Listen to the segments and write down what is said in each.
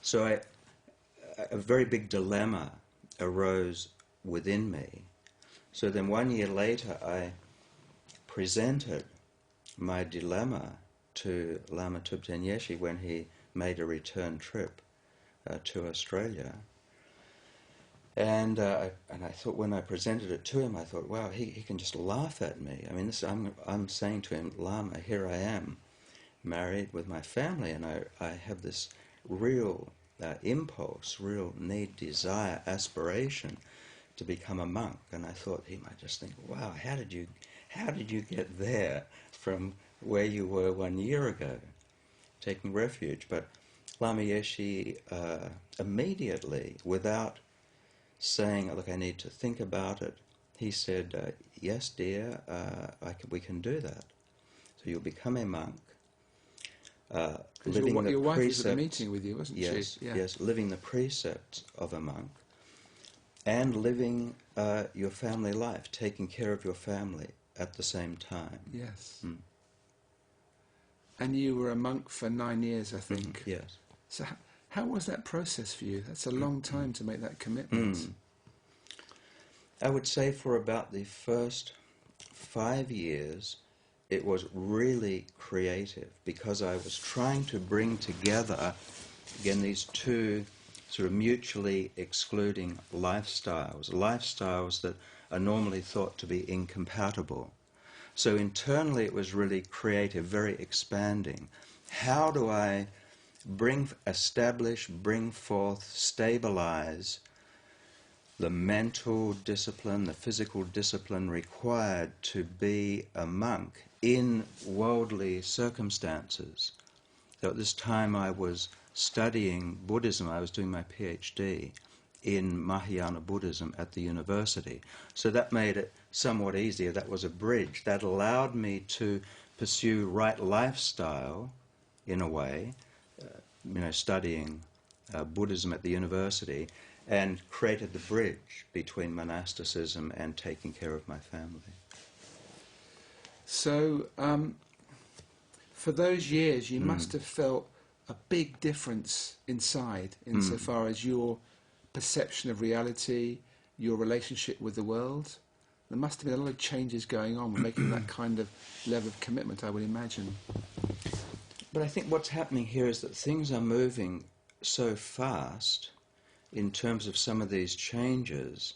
So a very big dilemma arose within me. So then 1 year later I presented my dilemma to Lama Thubten Yeshe when he made a return trip to Australia. And I thought, when I presented it to him, I thought, wow, he can just laugh at me. I mean, I'm saying to him, Lama, here I am, married with my family, and I have this real impulse, real need, desire, aspiration to become a monk. And I thought he might just think, wow, how did you get there from where you were 1 year ago, taking refuge? But Lama Yeshe immediately, without saying, look, I need to think about it, he said, yes, dear, we can do that. So you'll become a monk, living the your wife precepts. was at the meeting with you, wasn't yes, she? Yeah. Yes, living the precepts of a monk, and living your family life, taking care of your family at the same time. Yes. Mm. And you were a monk for 9 years, I think. Mm-hmm. Yes. So how was that process for you? That's a long time to make that commitment. Mm. I would say for about the first 5 years, it was really creative, because I was trying to bring together, again, these two sort of mutually excluding lifestyles that are normally thought to be incompatible. So internally it was really creative, very expanding. How do I establish, bring forth, stabilize the mental discipline, the physical discipline required to be a monk in worldly circumstances? So at this time I was studying Buddhism. I was doing my PhD in Mahayana Buddhism at the university. So that made it somewhat easier. That was a bridge. That allowed me to pursue right lifestyle, in a way, studying Buddhism at the university, and created the bridge between monasticism and taking care of my family. So, for those years, you must have felt a big difference inside, insofar as your perception of reality, your relationship with the world. There must have been a lot of changes going on with making that kind of level of commitment, I would imagine. But I think what's happening here is that things are moving so fast in terms of some of these changes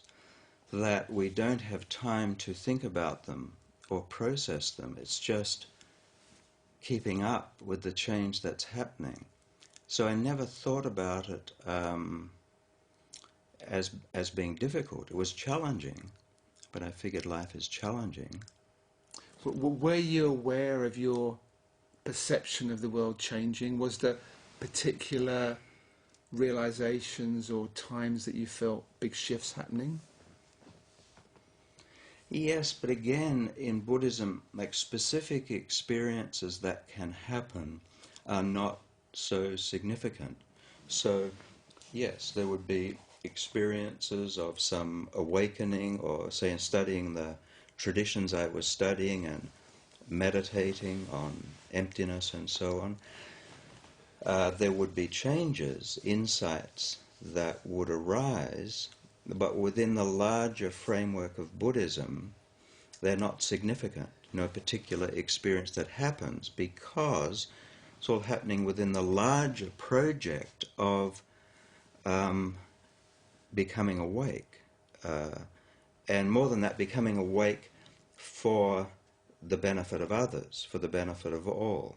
that we don't have time to think about them or process them. It's just keeping up with the change that's happening. So I never thought about it as being difficult. It was challenging, but I figured life is challenging. Were you aware of your perception of the world changing? Was there particular realizations or times that you felt big shifts happening? Yes, but again, in Buddhism, like, specific experiences that can happen are not so significant. So, yes, there would be experiences of some awakening, or say in studying the traditions I was studying and meditating on emptiness and so on, there would be changes, insights that would arise, but within the larger framework of Buddhism, they're not significant. A particular experience that happens, because it's all happening within the larger project of becoming awake. And more than that, becoming awake for the benefit of others, for the benefit of all.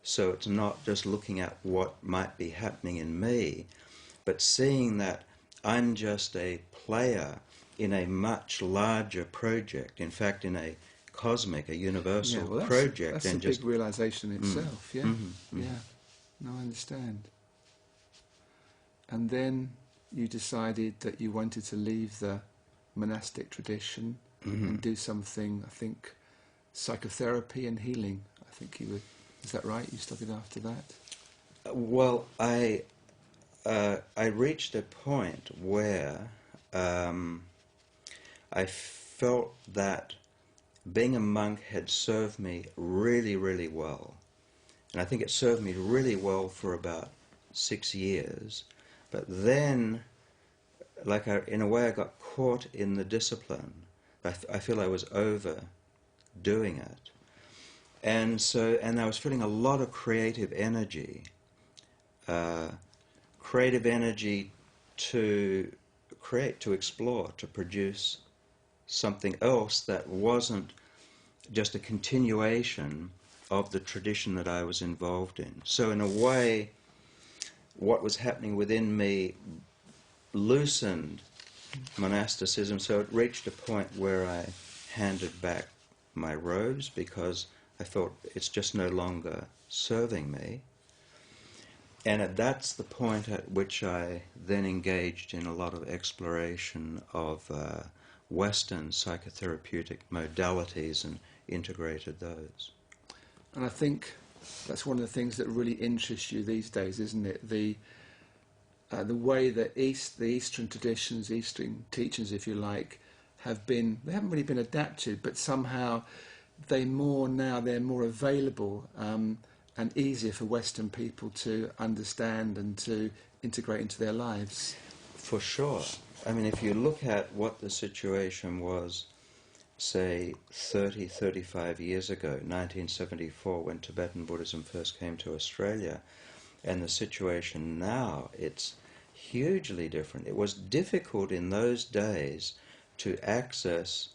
So it's not just looking at what might be happening in me, but seeing that I'm just a player in a much larger project, in fact in a cosmic, a universal project. That's and a big realization itself, yeah. Yeah, no, I understand. And then you decided that you wanted to leave the monastic tradition and do something, I think, psychotherapy and healing. I think you would. Is that right? You studied after that? Well, I reached a point where I felt that being a monk had served me really, really well. And I think it served me really well for about 6 years, but then, in a way, I got caught in the discipline. I feel I was overdoing it. And I was feeling a lot of creative energy to create, to explore, to produce something else that wasn't just a continuation of the tradition that I was involved in. So in a way, what was happening within me loosened monasticism, so it reached a point where I handed back my robes because I felt it's just no longer serving me. And that's the point at which I then engaged in a lot of exploration of Western psychotherapeutic modalities and integrated those. And I think that's one of the things that really interests you these days, isn't it? The way that the Eastern traditions, Eastern teachings, if you like, they haven't really been adapted, but somehow they're more available and easier for Western people to understand and to integrate into their lives. For sure. I mean, if you look at what the situation was, say, 30, 35 years ago, 1974, when Tibetan Buddhism first came to Australia, and the situation now, it's hugely different. It was difficult in those days to access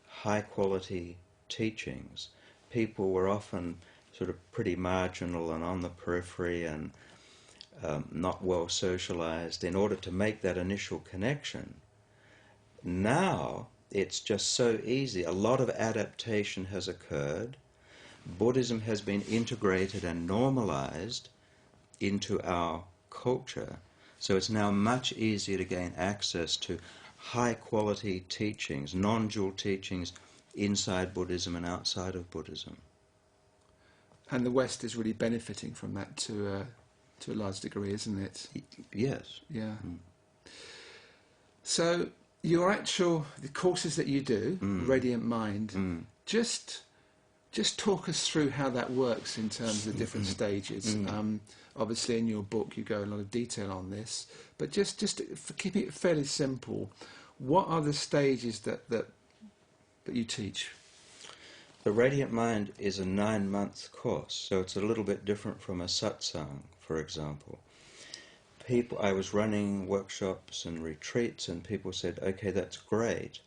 high-quality teachings. People were often sort of pretty marginal and on the periphery and not well socialized in order to make that initial connection. Now, it's just so easy. A lot of adaptation has occurred. Buddhism has been integrated and normalized into our culture. So it's now much easier to gain access to high-quality teachings, non-dual teachings inside Buddhism and outside of Buddhism. And the West is really benefiting from that to a large degree, isn't it? Yes. Yeah. So the courses that you do, Radiant Mind, just talk us through how that works in terms of the different stages. Obviously, in your book, you go a lot of detail on this, but just for keeping it fairly simple, what are the stages that you teach? The Radiant Mind is a 9-month course, so it's a little bit different from a satsang, for example. I was running workshops and retreats, and people said, okay, that's great.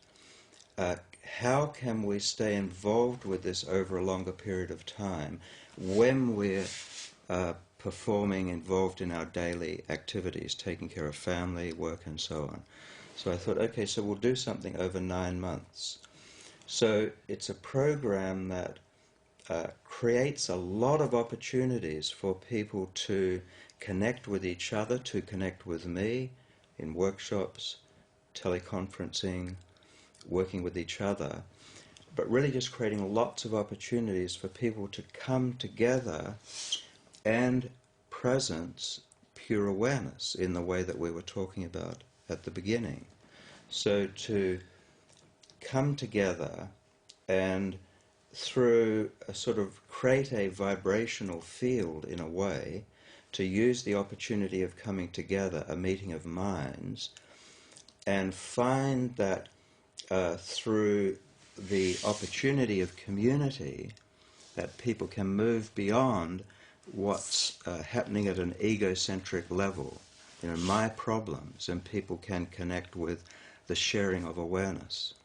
How can we stay involved with this over a longer period of time when we're performing, involved in our daily activities, taking care of family, work, and so on? So I thought, okay, so we'll do something over 9 months. So it's a program that creates a lot of opportunities for people to connect with each other, to connect with me in workshops, teleconferencing, working with each other, but really just creating lots of opportunities for people to come together and presence pure awareness in the way that we were talking about at the beginning. So to come together and through a sort of create a vibrational field in a way, to use the opportunity of coming together, a meeting of minds, and find that through the opportunity of community that people can move beyond what's happening at an egocentric level, my problems, and people can connect with the sharing of awareness.